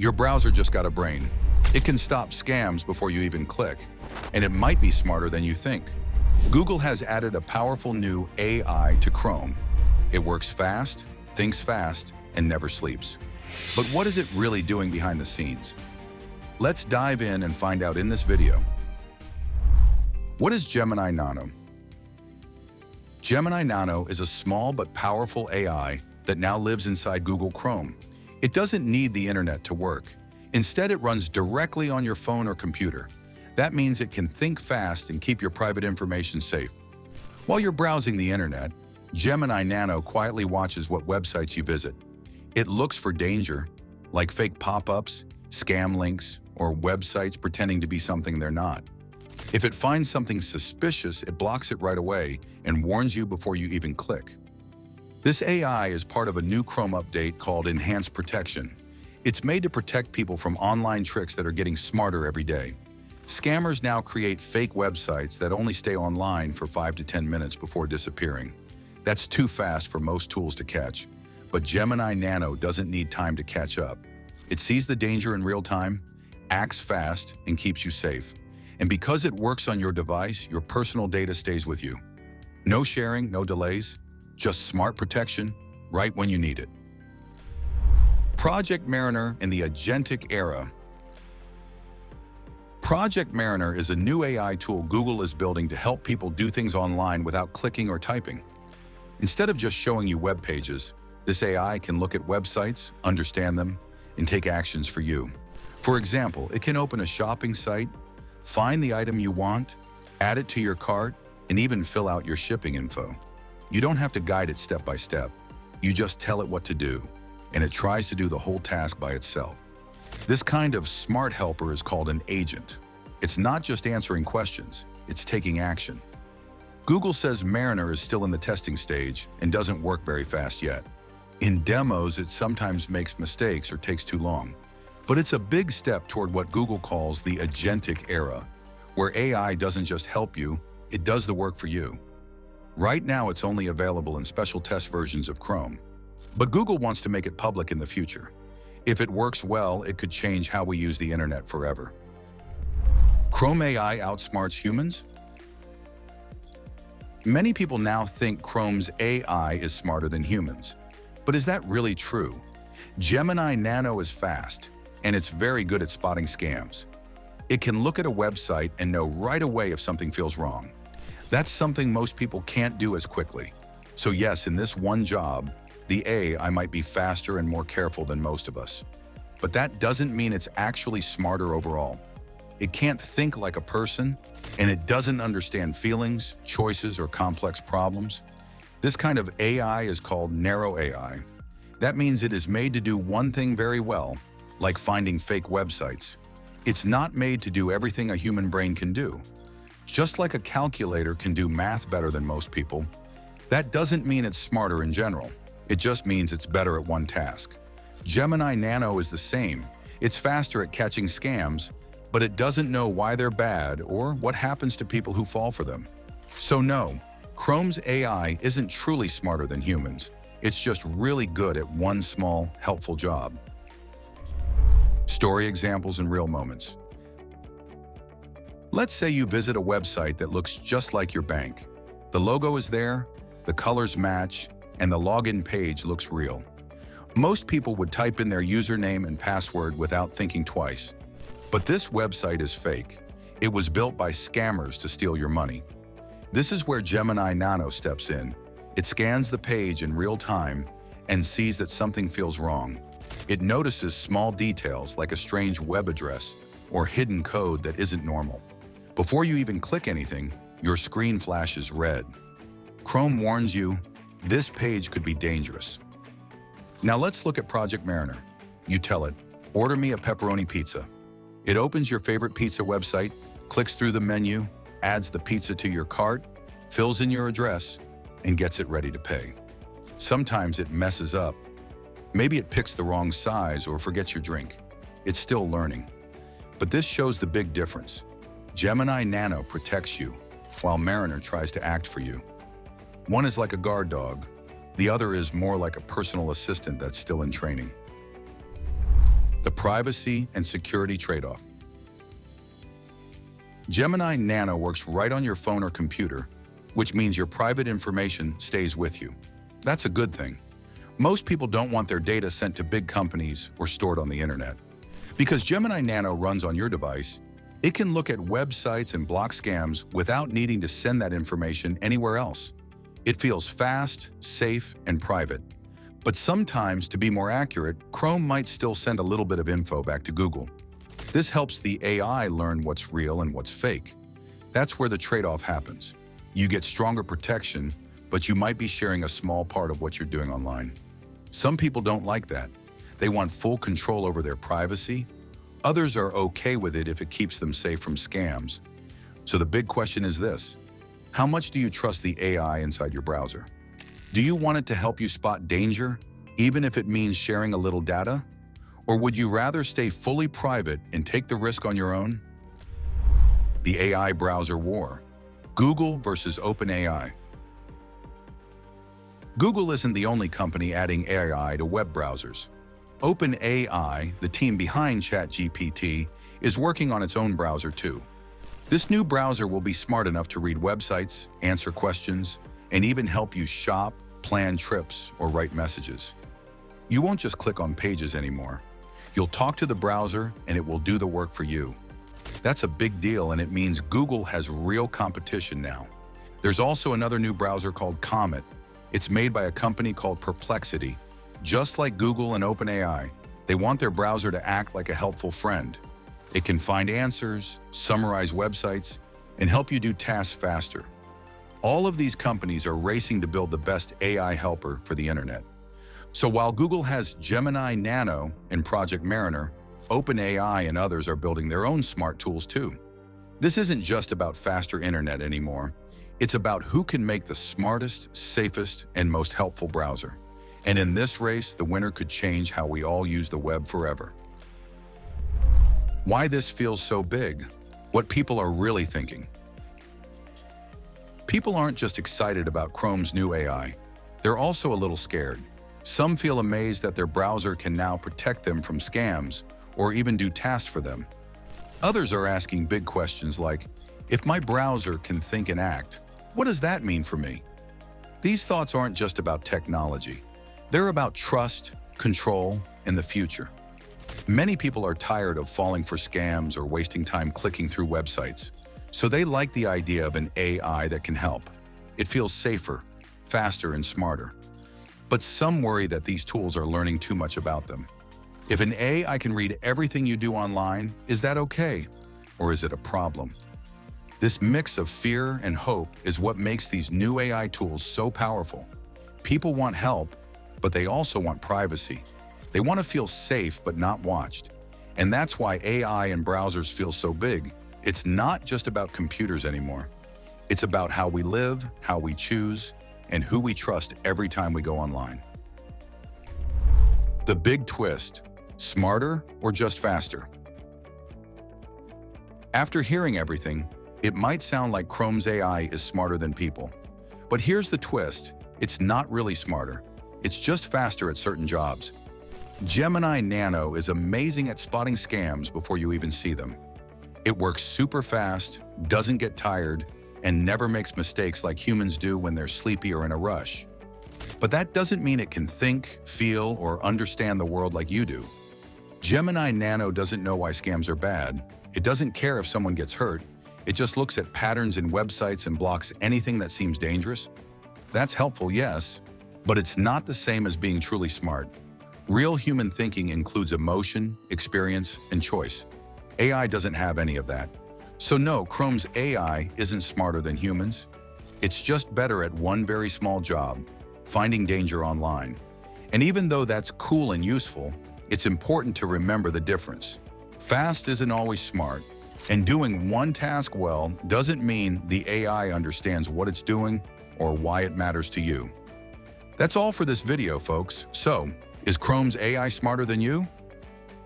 Your browser just got a brain. It can stop scams before you even click, and it might be smarter than you think. Google has added a powerful new AI to Chrome. It works fast, thinks fast, and never sleeps. But what is it really doing behind the scenes? Let's dive in and find out in this video. What is Gemini Nano? Gemini Nano is a small but powerful AI that now lives inside Google Chrome. It doesn't need the internet to work. Instead, it runs directly on your phone or computer. That means it can think fast and keep your private information safe. While you're browsing the internet, Gemini Nano quietly watches what websites you visit. It looks for danger, like fake pop-ups, scam links, or websites pretending to be something they're not. If it finds something suspicious, it blocks it right away and warns you before you even click. This AI is part of a new Chrome update called Enhanced Protection. It's made to protect people from online tricks that are getting smarter every day. Scammers now create fake websites that only stay online for 5 to 10 minutes before disappearing. That's too fast for most tools to catch. But Gemini Nano doesn't need time to catch up. It sees the danger in real time, acts fast, and keeps you safe. And because it works on your device, your personal data stays with you. No sharing, no delays, just smart protection right when you need it. Project Mariner in the agentic era. Project Mariner is a new AI tool Google is building to help people do things online without clicking or typing. Instead of just showing you web pages, this AI can look at websites, understand them, and take actions for you. For example, it can open a shopping site, find the item you want, add it to your cart, and even fill out your shipping info. You don't have to guide it step by step. You just tell it what to do, and it tries to do the whole task by itself. This kind of smart helper is called an agent. It's not just answering questions, it's taking action. Google says Mariner is still in the testing stage and doesn't work very fast yet. In demos, it sometimes makes mistakes or takes too long. But it's a big step toward what Google calls the agentic era, where AI doesn't just help you, it does the work for you. Right now, it's only available in special test versions of Chrome. But Google wants to make it public in the future. If it works well, it could change how we use the internet forever. Chrome AI outsmarts humans? Many people now think Chrome's AI is smarter than humans. But is that really true? Gemini Nano is fast, and it's very good at spotting scams. It can look at a website and know right away if something feels wrong. That's something most people can't do as quickly. So yes, in this one job, the AI might be faster and more careful than most of us. But that doesn't mean it's actually smarter overall. It can't think like a person, and it doesn't understand feelings, choices, or complex problems. This kind of AI is called narrow AI. That means it is made to do one thing very well, like finding fake websites. It's not made to do everything a human brain can do. Just like a calculator can do math better than most people, that doesn't mean it's smarter in general. It just means it's better at one task. Gemini Nano is the same. It's faster at catching scams, but it doesn't know why they're bad or what happens to people who fall for them. So no, Chrome's AI isn't truly smarter than humans. It's just really good at one small, helpful job. Story examples and real moments. Let's say you visit a website that looks just like your bank. The logo is there, the colors match, and the login page looks real. Most people would type in their username and password without thinking twice. But this website is fake. It was built by scammers to steal your money. This is where Gemini Nano steps in. It scans the page in real time and sees that something feels wrong. It notices small details like a strange web address or hidden code that isn't normal. Before you even click anything, your screen flashes red. Chrome warns you, this page could be dangerous. Now let's look at Project Mariner. You tell it, order me a pepperoni pizza. It opens your favorite pizza website, clicks through the menu, adds the pizza to your cart, fills in your address, and gets it ready to pay. Sometimes it messes up. Maybe it picks the wrong size or forgets your drink. It's still learning. But this shows the big difference. Gemini Nano protects you, while Mariner tries to act for you. One is like a guard dog. The other is more like a personal assistant that's still in training. The privacy and security trade-off. Gemini Nano works right on your phone or computer, which means your private information stays with you. That's a good thing. Most people don't want their data sent to big companies or stored on the internet. Because Gemini Nano runs on your device, it can look at websites and block scams without needing to send that information anywhere else. It feels fast, safe, and private. But sometimes, to be more accurate, Chrome might still send a little bit of info back to Google. This helps the AI learn what's real and what's fake. That's where the trade-off happens. You get stronger protection, but you might be sharing a small part of what you're doing online. Some people don't like that. They want full control over their privacy. Others are okay with it if it keeps them safe from scams. So the big question is this: how much do you trust the AI inside your browser? Do you want it to help you spot danger, even if it means sharing a little data? Or would you rather stay fully private and take the risk on your own? The AI browser war. Google versus OpenAI. Google isn't the only company adding AI to web browsers. OpenAI, the team behind ChatGPT, is working on its own browser too. This new browser will be smart enough to read websites, answer questions, and even help you shop, plan trips, or write messages. You won't just click on pages anymore. You'll talk to the browser and it will do the work for you. That's a big deal, and it means Google has real competition now. There's also another new browser called Comet. It's made by a company called Perplexity. Just like Google and OpenAI, they want their browser to act like a helpful friend. It can find answers, summarize websites, and help you do tasks faster. All of these companies are racing to build the best AI helper for the internet. So while Google has Gemini Nano and Project Mariner, OpenAI and others are building their own smart tools too. This isn't just about faster internet anymore. It's about who can make the smartest, safest, and most helpful browser. And in this race, the winner could change how we all use the web forever. Why this feels so big? What people are really thinking. People aren't just excited about Chrome's new AI. They're also a little scared. Some feel amazed that their browser can now protect them from scams or even do tasks for them. Others are asking big questions like, if my browser can think and act, what does that mean for me? These thoughts aren't just about technology. They're about trust, control, and the future. Many people are tired of falling for scams or wasting time clicking through websites, so they like the idea of an AI that can help. It feels safer, faster, and smarter. But some worry that these tools are learning too much about them. If an AI can read everything you do online, is that okay? Or is it a problem? This mix of fear and hope is what makes these new AI tools so powerful. People want help, but they also want privacy. They want to feel safe but not watched. And that's why AI and browsers feel so big. It's not just about computers anymore. It's about how we live, how we choose, and who we trust every time we go online. The big twist: smarter or just faster? After hearing everything, it might sound like Chrome's AI is smarter than people. But here's the twist: it's not really smarter. It's just faster at certain jobs. Gemini Nano is amazing at spotting scams before you even see them. It works super fast, doesn't get tired, and never makes mistakes like humans do when they're sleepy or in a rush. But that doesn't mean it can think, feel, or understand the world like you do. Gemini Nano doesn't know why scams are bad. It doesn't care if someone gets hurt. It just looks at patterns in websites and blocks anything that seems dangerous. That's helpful, yes, but it's not the same as being truly smart. Real human thinking includes emotion, experience, and choice. AI doesn't have any of that. So no, Chrome's AI isn't smarter than humans. It's just better at one very small job: finding danger online. And even though that's cool and useful, it's important to remember the difference. Fast isn't always smart, and doing one task well doesn't mean the AI understands what it's doing or why it matters to you. That's all for this video, folks. So, is Chrome's AI smarter than you?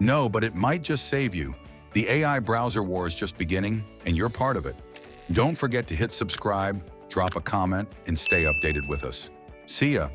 No, but it might just save you. The AI browser war is just beginning, and you're part of it. Don't forget to hit subscribe, drop a comment, and stay updated with us. See ya!